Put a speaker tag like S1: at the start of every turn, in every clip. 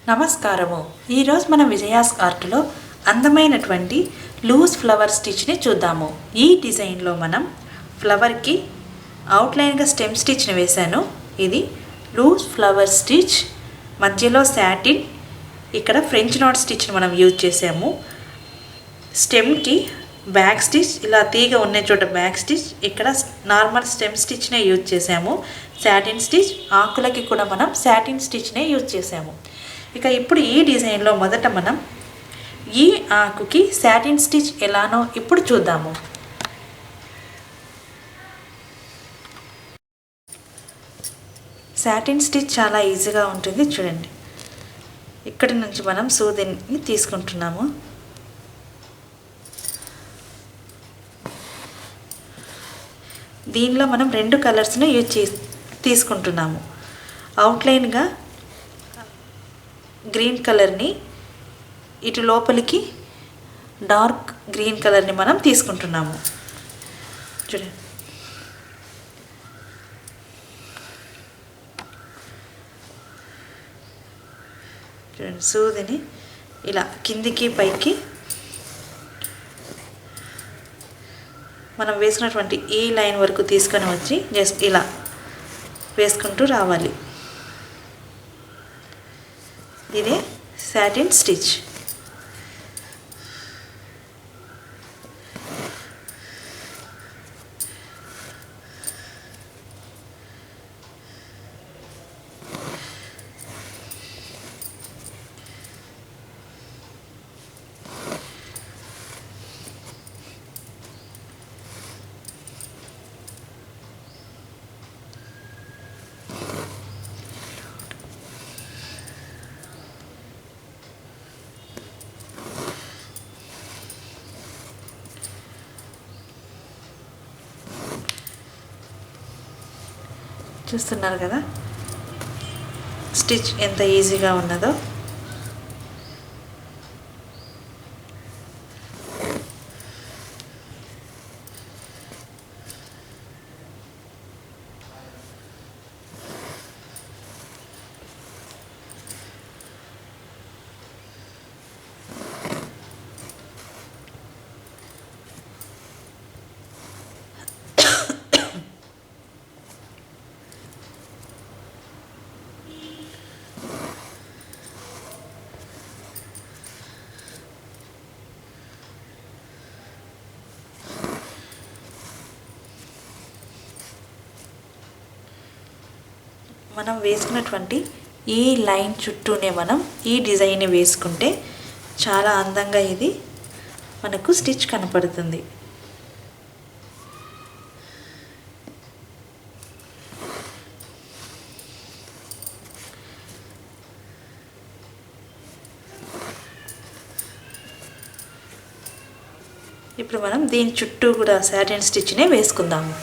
S1: నమస్కారము. ఈరోజు మనం విజయాస్ ఆర్ట్లో అందమైనటువంటి లూజ్ ఫ్లవర్ స్టిచ్ని చూద్దాము. ఈ డిజైన్లో మనం ఫ్లవర్కి అవుట్లైన్గా స్టెమ్ స్టిచ్ని వేశాను. ఇది లూజ్ ఫ్లవర్ స్టిచ్, మధ్యలో శాటిన్, ఇక్కడ ఫ్రెంచ్ నాట్ స్టిచ్ని మనం యూజ్ చేసాము. స్టెమ్కి బ్యాక్ స్టిచ్, ఇలా తీగ ఉన్న చోట బ్యాక్ స్టిచ్, ఇక్కడ నార్మల్ స్టెమ్ స్టిచ్నే యూజ్ చేసాము. శాటిన్ స్టిచ్, ఆకులకి కూడా మనం శాటిన్ స్టిచ్నే యూజ్ చేసాము. ఇక ఇప్పుడు ఈ డిజైన్లో మొదట మనం ఈ ఆకుకి శాటిన్ స్టిచ్ ఎలానో ఇప్పుడు చూద్దాము. శాటిన్ స్టిచ్ చాలా ఈజీగా ఉంటుంది. చూడండి, ఇక్కడి నుంచి మనం సూదిని తీసుకుంటున్నాము. దీనిలో మనం 2 కలర్స్ని తీసుకుంటున్నాము. అవుట్లైన్గా గ్రీన్ కలర్ని, ఇటు లోపలికి డార్క్ గ్రీన్ కలర్ని మనం తీసుకుంటున్నాము. చూడండి, చూడండి, సూదిని ఇలా కిందికి పైకి మనం వేసుకున్నటువంటి ఈ లైన్ వరకు తీసుకొని వచ్చి జస్ట్ ఇలా వేసుకుంటూ రావాలి. ఇదే శాటిన్ స్టిచ్. చూస్తున్నారు కదా స్టిచ్ ఎంత ఈజీగా ఉన్నదో. మనం వేసుకున్నటువంటి ఈ లైన్ చుట్టూనే మనం ఈ డిజైన్ని వేసుకుంటే చాలా అందంగా ఇది మనకు స్టిచ్ కనపడుతుంది. ఇప్పుడు మనం దీని చుట్టూ కూడా శాటిన్ స్టిచ్నే వేసుకుందాము.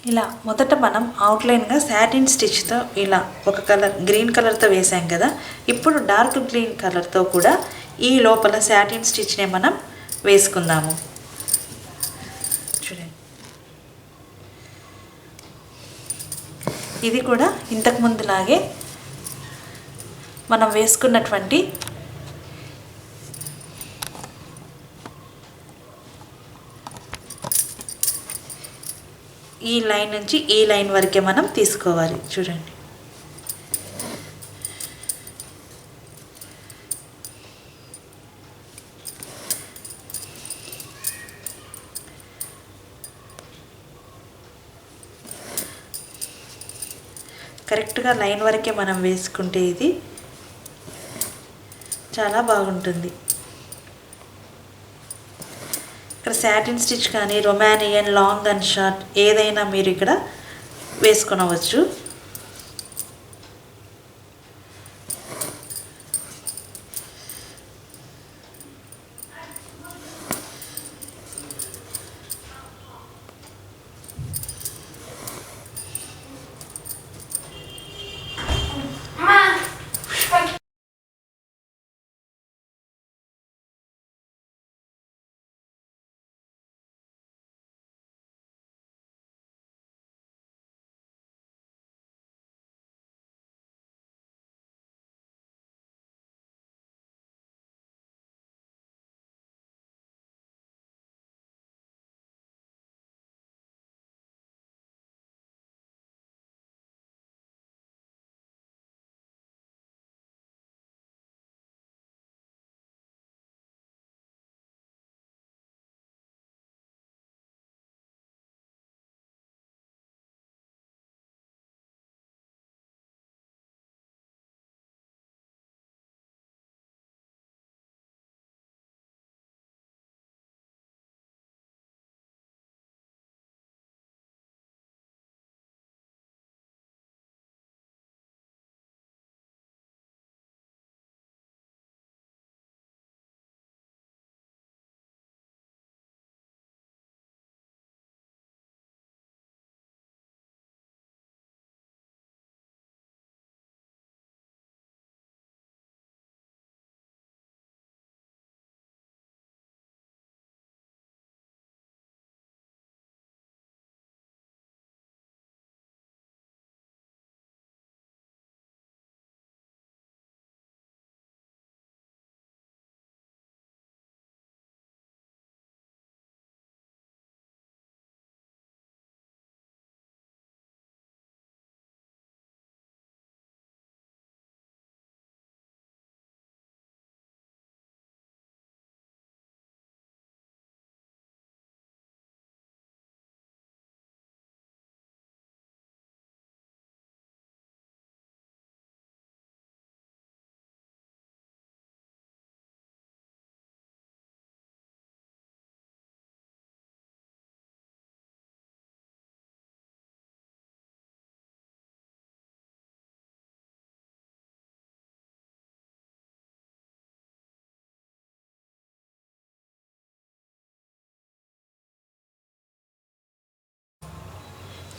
S1: ఇలా మొదట మనం అవుట్లైన్గా సాటిన్ స్టిచ్తో ఇలా ఒక కలర్ గ్రీన్ కలర్తో వేసాం కదా, ఇప్పుడు డార్క్ గ్రీన్ కలర్తో కూడా ఈ లోపల సాటిన్ స్టిచ్నే మనం వేసుకుందాము. చూడండి, ఇది కూడా ఇంతకు ముందులాగే మనం వేసుకున్నటువంటి ఈ లైన్ నుంచి ఈ లైన్ వరకే మనం తీసుకోవాలి. చూడండి, కరెక్ట్గా లైన్ వరకే మనం వేసుకుంటే ఇది చాలా బాగుంటుంది. ఇక్కడ సాటిన్ స్టిచ్ కానీ రొమానియన్ లాంగ్ అండ్ షార్ట్ ఏదైనా మీరు ఇక్కడ వేసుకొనవచ్చు.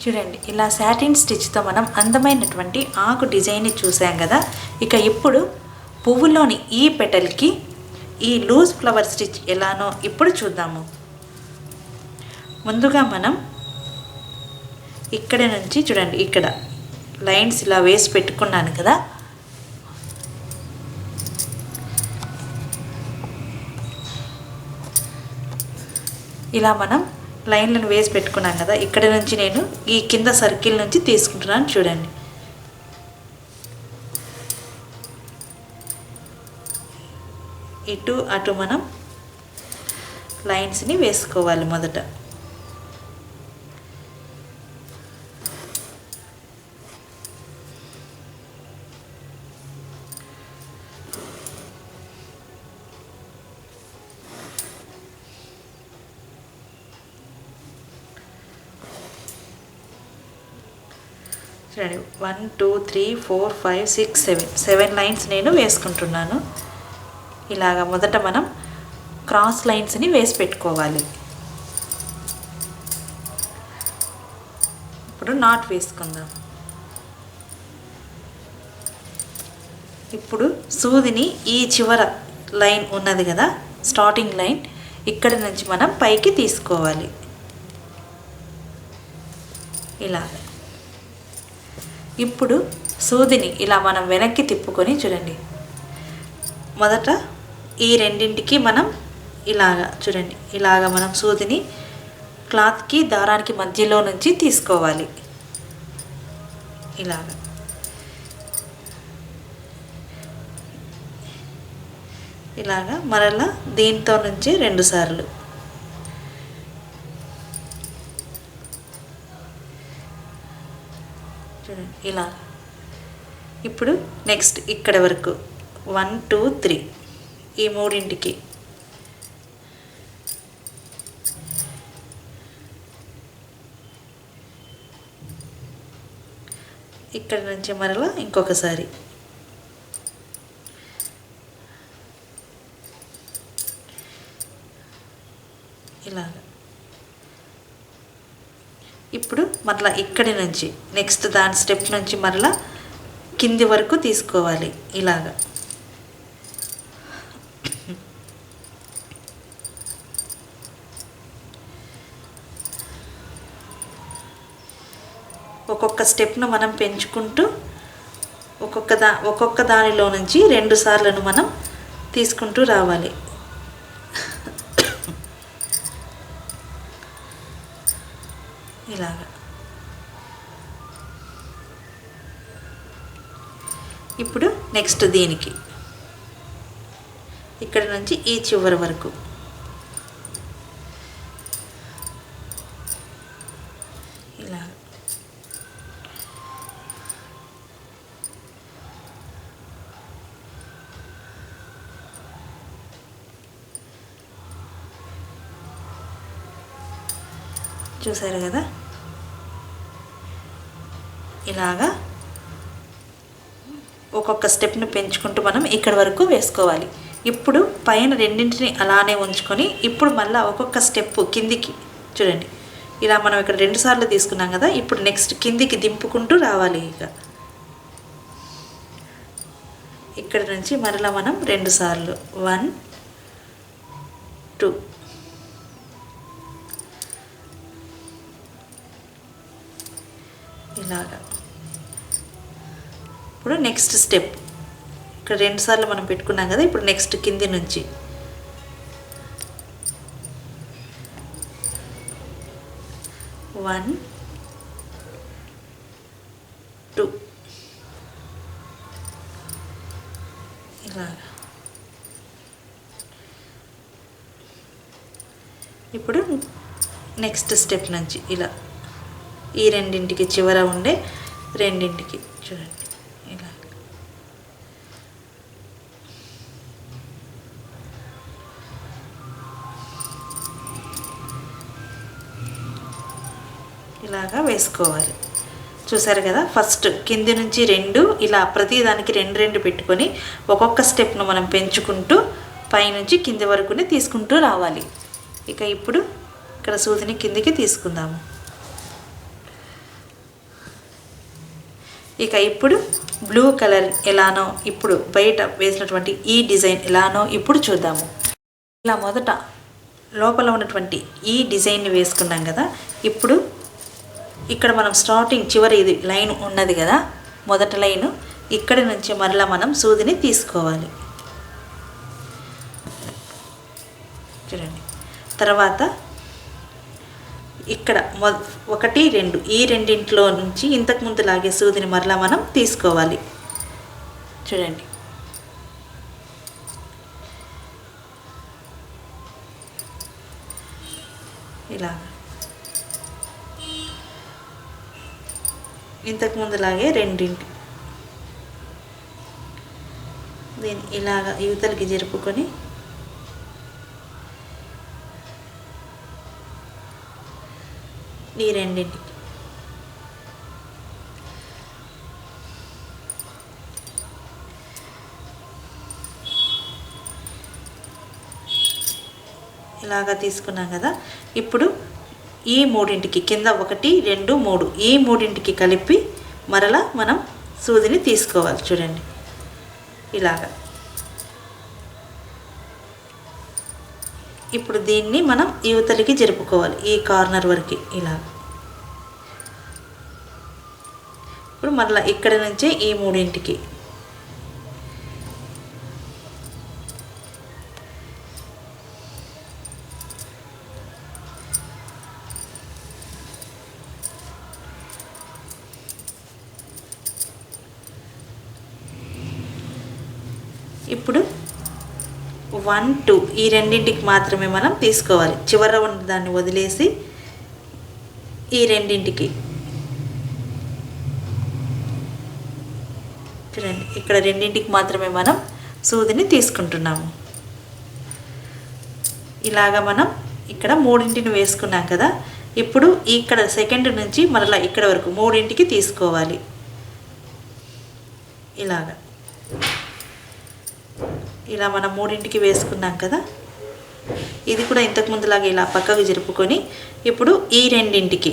S1: చూడండి, ఇలా సాటిన్ స్టిచ్తో మనం అందమైనటువంటి ఆకు డిజైన్ని చూసాం కదా. ఇక ఇప్పుడు పువ్వులోని ఈ పెటల్కి ఈ లూజ్ ఫ్లవర్ స్టిచ్ ఎలానో ఇప్పుడు చూద్దాము. ముందుగా మనం ఇక్కడ నుంచి చూడండి, ఇక్కడ లైన్స్ ఇలా వేసి పెట్టుకున్నాను కదా. ఇలా మనం లైన్లను వేసి పెట్టుకున్నాం కదా. ఇక్కడ నుంచి నేను ఈ కింద సర్కిల్ నుంచి తీసుకుంటున్నాను. చూడండి, ఇటు అటు మనం లైన్స్ని వేసుకోవాలి మొదట. చూడండి, 1 2 3 4 5 6 7 లైన్స్ నేను వేసుకుంటున్నాను. ఇలాగా మొదట మనం క్రాస్ లైన్స్ని వేసి పెట్టుకోవాలి. ఇప్పుడు నాట్ వేసుకుందాం. ఇప్పుడు సూదిని ఈ చివర లైన్ ఉన్నది కదా, స్టార్టింగ్ లైన్, ఇక్కడి నుంచి మనం పైకి తీసుకోవాలి. ఇలా ఇప్పుడు సూదిని ఇలా మనం వెనక్కి తిప్పుకొని చూడండి. మొదట ఈ రెండింటికి మనం ఇలాగా చూడండి, ఇలాగా మనం సూదిని క్లాత్కి దారానికి మధ్యలో నుంచి తీసుకోవాలి. ఇలాగా ఇలాగా మరలా దీంతో నుంచి 2 సార్లు చూడండి ఇలా. ఇప్పుడు నెక్స్ట్ ఇక్కడ వరకు 1 2 3 ఈ మూడింటికి ఇక్కడ నుంచి మరలా ఇంకొకసారి ఇలాగ. ఇప్పుడు మరలా ఇక్కడి నుంచి నెక్స్ట్ దాని స్టెప్ నుంచి మరలా కింది వరకు తీసుకోవాలి. ఇలాగా ఒక్కొక్క స్టెప్ను మనం పెంచుకుంటూ ఒక్కొక్క దానిలో నుంచి 2 సార్లను మనం తీసుకుంటూ రావాలి. ఇలాగా. ఇప్పుడు నెక్స్ట్ దీనికి ఇక్కడ నుంచి ఈ చివరి వరకు ఇలా. చూసారు కదా, ఇలాగా ఒక్కొక్క స్టెప్ను పెంచుకుంటూ మనం ఇక్కడ వరకు వేసుకోవాలి. ఇప్పుడు పైన రెండింటిని అలానే ఉంచుకొని ఇప్పుడు మళ్ళీ ఒక్కొక్క స్టెప్ కిందికి చూడండి. ఇలా మనం ఇక్కడ 2 సార్లు తీసుకున్నాం కదా, ఇప్పుడు నెక్స్ట్ కిందికి దింపుకుంటూ రావాలి. ఇక ఇక్కడ నుంచి మరలా మనం 2 సార్లు 1 2 ఇలాగా. ఇప్పుడు నెక్స్ట్ స్టెప్ ఇక్కడ 2 సార్లు మనం పెట్టుకున్నాం కదా, ఇప్పుడు నెక్స్ట్ కింది నుంచి వన్ 2 ఇలాగా. ఇప్పుడు నెక్స్ట్ స్టెప్ నుంచి ఇలా ఈ రెండింటికి చివర ఉండే రెండింటికి చూడండి ఇలా. ఇలాగా వేసుకోవాలి. చూసారు కదా, ఫస్ట్ కింది నుంచి 2 ఇలా ప్రతి దానికి 2 పెట్టుకొని ఒక్కొక్క స్టెప్ను మనం పెంచుకుంటూ పైనుంచి కింది వరకునే తీసుకుంటూ రావాలి. ఇక ఇప్పుడు ఇక్కడ సూదిని కిందికి తీసుకుందాము. ఇక ఇప్పుడు బ్లూ కలర్ ఎలానో, ఇప్పుడు బయట వేసినటువంటి ఈ డిజైన్ ఎలానో ఇప్పుడు చూద్దాము. ఇలా మొదట లోపల ఉన్నటువంటి ఈ డిజైన్ని వేసుకున్నాం కదా, ఇప్పుడు ఇక్కడ మనం స్టార్టింగ్ చివరి ఇది లైన్ ఉన్నది కదా, మొదటి లైను, ఇక్కడి నుంచి మరలా మనం సూదిని తీసుకోవాలి. చూడండి. తర్వాత ఇక్కడ 1 2 ఈ రెండింటిలో నుంచి ఇంతకుముందు లాగే సూదిని మరలా మనం తీసుకోవాలి. చూడండి. ఇలా ఇంతకుముందు లాగే రెండింటి దీన్ని ఇలాగ యువతలకి జరుపుకొని ఈ రెండింటికి ఇలాగా తీసుకున్నాం కదా, ఇప్పుడు ఈ మూడింటికి కింద 1 2 3 ఈ మూడింటికి కలిపి మరలా మనం సూదిని తీసుకోవాలి. చూడండి ఇలాగా. ఇప్పుడు దీన్ని మనం యువతలికి జరుపుకోవాలి, ఈ కార్నర్ వరకు ఇలా. ఇప్పుడు మరలా ఇక్కడ నుంచే ఈ మూడింటికి ఇప్పుడు 1 2 ఈ రెండింటికి మాత్రమే మనం తీసుకోవాలి. చివర ఉన్న దాన్ని వదిలేసి ఈ రెండింటికి చూడండి, ఇక్కడ రెండింటికి మాత్రమే మనం సూదిని తీసుకుంటున్నాము. ఇలాగా మనం ఇక్కడ మూడింటిని వేసుకున్నాం కదా. ఇప్పుడు ఇక్కడ సెకండ్ నుంచి మరలా ఇక్కడ వరకు మూడింటికి తీసుకోవాలి. ఇలాగా ఇలా మనం మూడింటికి వేసుకున్నాం కదా. ఇది కూడా ఇంతకుముందులాగా ఇలా పక్కకు జరుపుకొని ఇప్పుడు ఈ రెండింటికి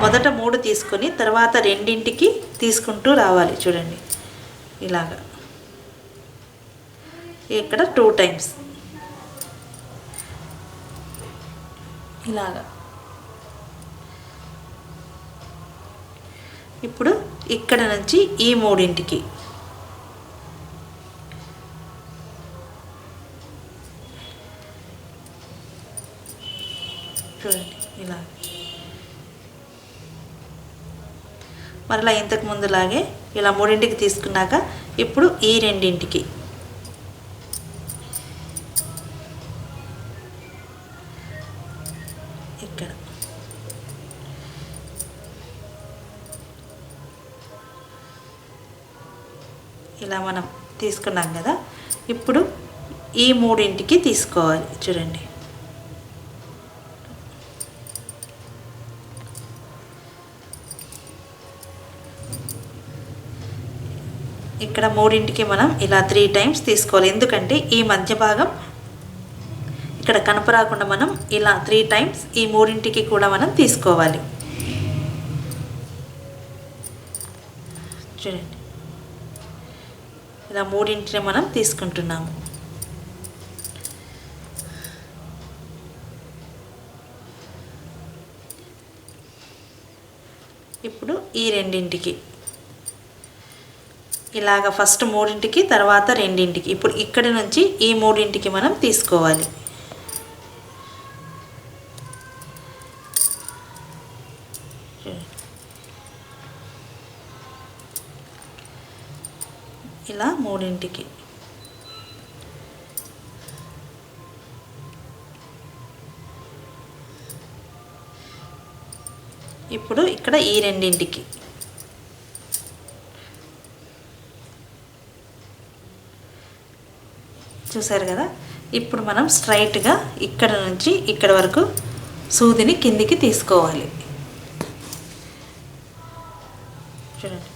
S1: మొదట 3 తీసుకొని తర్వాత రెండింటికి తీసుకుంటూ రావాలి. చూడండి ఇలాగా. ఇక్కడ 2 టైమ్స్ ఇలాగా. ఇప్పుడు ఇక్కడ నుంచి ఈ మూడింటికి చూడండి ఇలా. మరలా ఇంతకు ముందులాగే ఇలా మూడింటికి తీసుకున్నాక ఇప్పుడు ఈ రెండింటికి ఇక్కడ ఇలా మనం తీసుకున్నాం కదా. ఇప్పుడు ఈ మూడింటికి తీసుకోవాలి. చూడండి ఇక్కడ మూడింటికి మనం ఇలా 3 టైమ్స్ తీసుకోవాలి. ఎందుకంటే ఈ మధ్య భాగం ఇక్కడ కనపరాకుండా మనం ఇలా 3 టైమ్స్ ఈ మూడింటికి కూడా మనం తీసుకోవాలి. చూడండి ఇలా మూడింటిని మనం తీసుకుంటున్నాము. ఇప్పుడు ఈ రెండింటికి ఇలాగ ఫస్ట్ మూడింటికి తర్వాత రెండింటికి ఇప్పుడు ఇక్కడి నుంచి ఈ మూడింటికి మనం తీసుకోవాలి. ఇలా మూడింటికి ఇప్పుడు ఇక్కడ ఈ రెండింటికి చూసారు కదా. ఇప్పుడు మనం స్ట్రైట్గా ఇక్కడ నుంచి ఇక్కడ వరకు సూదిని కిందికి తీసుకోవాలి. చూడండి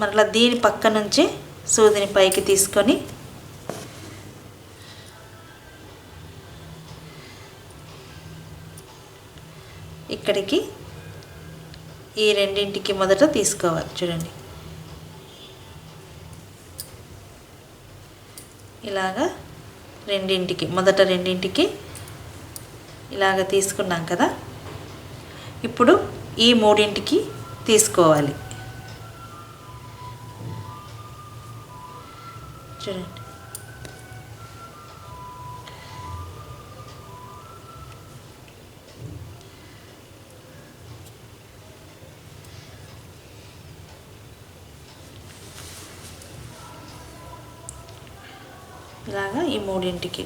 S1: మరలా దీని పక్క నుంచి సూదిని పైకి తీసుకొని ఇక్కడికి ఈ రెండింటికి మొదట తీసుకోవాలి. చూడండి ఇలాగా రెండింటికి మొదట రెండింటికి ఇలాగ తీసుకున్నాం కదా. ఇప్పుడు ఈ మూడింటికి తీసుకోవాలి. చూడండి ఇలాగా ఈ మూడింటికి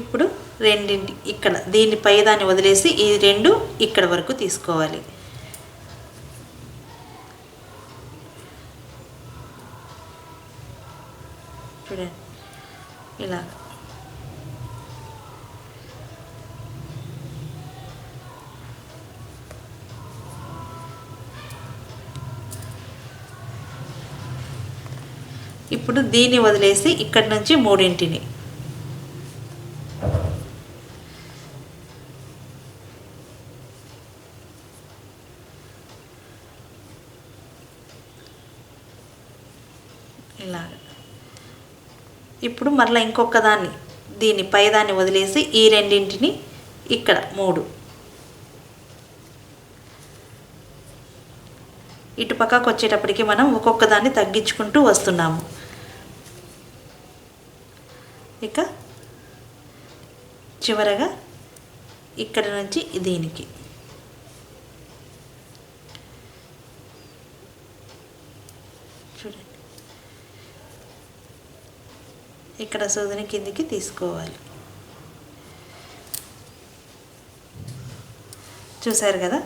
S1: ఇప్పుడు రెండింటి ఇక్కడ దీన్ని పై దాన్ని వదిలేసి ఈ రెండు ఇక్కడ వరకు తీసుకోవాలి. చూడండి ఇలా ఇప్పుడు దీన్ని వదిలేసి ఇక్కడి నుంచి మూడింటిని ఇలాగ. ఇప్పుడు మరలా ఇంకొక దాన్ని దీన్ని పైదాన్ని వదిలేసి ఈ రెండింటిని ఇక్కడ 3 ఇటు పక్కకు వచ్చేటప్పటికి మనం ఒక్కొక్క దాన్ని తగ్గించుకుంటూ వస్తున్నాము. ఇక చివరగా ఇక్కడ నుంచి దీనికి చూడండి, ఇక్కడ సూదిని కిందికి తీసుకోవాలి. చూసారు కదా,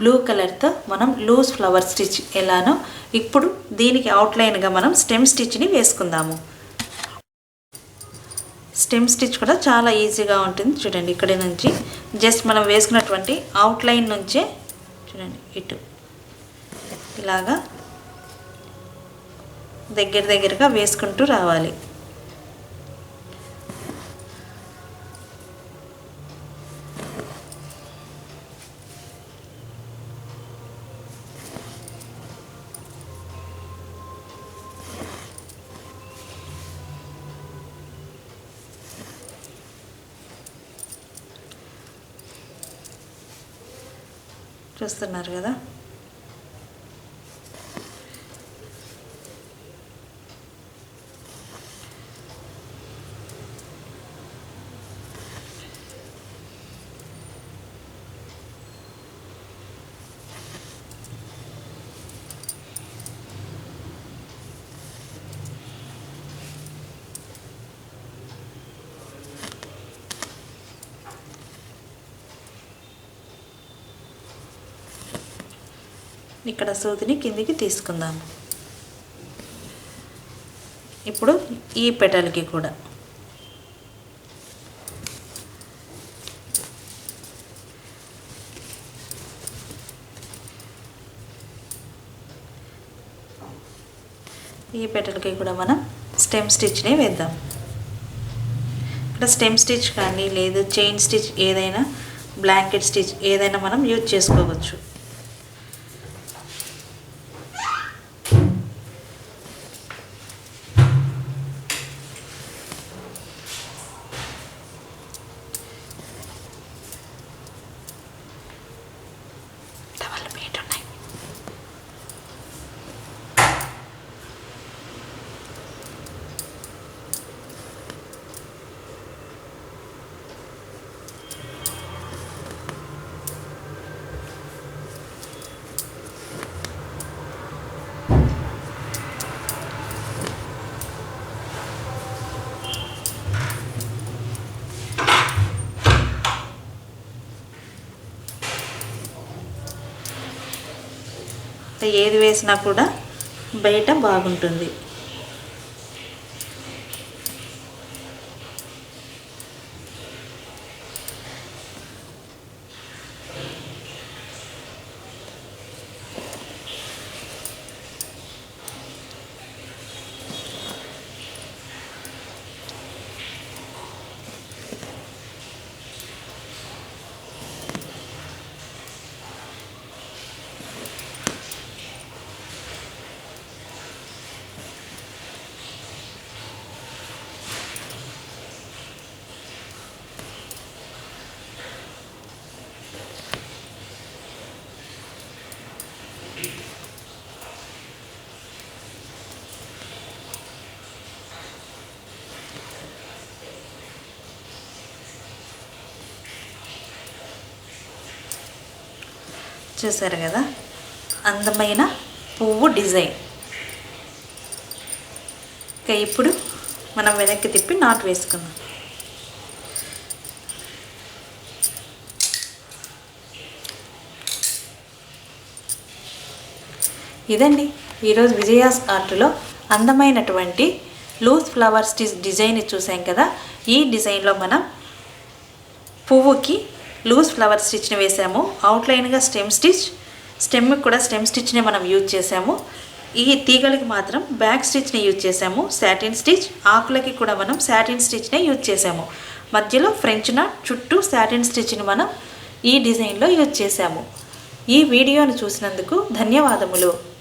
S1: బ్లూ కలర్తో మనం లూజ్ ఫ్లవర్ స్టిచ్ ఎలానో ఇప్పుడు దీనికి అవుట్లైన్గా మనం స్టెమ్ స్టిచ్ని వేసుకుందాము. స్టెమ్ స్టిచ్ కూడా చాలా ఈజీగా ఉంటుంది. చూడండి, ఇక్కడి నుంచి జస్ట్ మనం వేసుకున్నటువంటి అవుట్లైన్ నుంచే చూడండి ఇటు ఇలాగా దగ్గరగా వేసుకుంటూ రావాలి. చూస్తున్నారు కదా, ఇక్కడ సూదిని కిందికి తీసుకుందాము. ఇప్పుడు ఈ పెటల్కి కూడా మనం స్టెమ్ స్టిచ్ని వేద్దాం. ఇక్కడ స్టెమ్ స్టిచ్ కానీ లేదు చైన్ స్టిచ్ ఏదైనా బ్లాంకెట్ స్టిచ్ ఏదైనా మనం యూజ్ చేసుకోవచ్చు. ఏది వేసినా కూడా బయట బాగుంటుంది. చూసారు కదా, అందమైన పువ్వు డిజైన్. ఇక ఇప్పుడు మనం వెనక్కి తిప్పి నాట్ వేసుకుందాం. ఇదండి ఈరోజు విజయాస్ ఆర్ట్లో అందమైనటువంటి లూజ్ ఫ్లవర్ స్టిచ్ డిజైన్ చూసాం కదా. ఈ డిజైన్లో మనం పువ్వుకి లూజ్ ఫ్లవర్ స్టిచ్ని వేసాము. అవుట్లైన్గా స్టెమ్ స్టిచ్, స్టెమ్కి కూడా స్టెమ్ స్టిచ్ని మనం యూజ్ చేసాము. ఈ తీగలకి మాత్రం బ్యాక్ స్టిచ్ని యూజ్ చేసాము, సాటిన్ స్టిచ్. ఆకులకి కూడా మనం సాటిన్ స్టిచ్నే యూజ్ చేసాము. మధ్యలో ఫ్రెంచ్ నాట్, చుట్టూ సాటిన్ స్టిచ్ని మనం ఈ డిజైన్లో యూజ్ చేసాము. ఈ వీడియోను చూసినందుకు ధన్యవాదములు.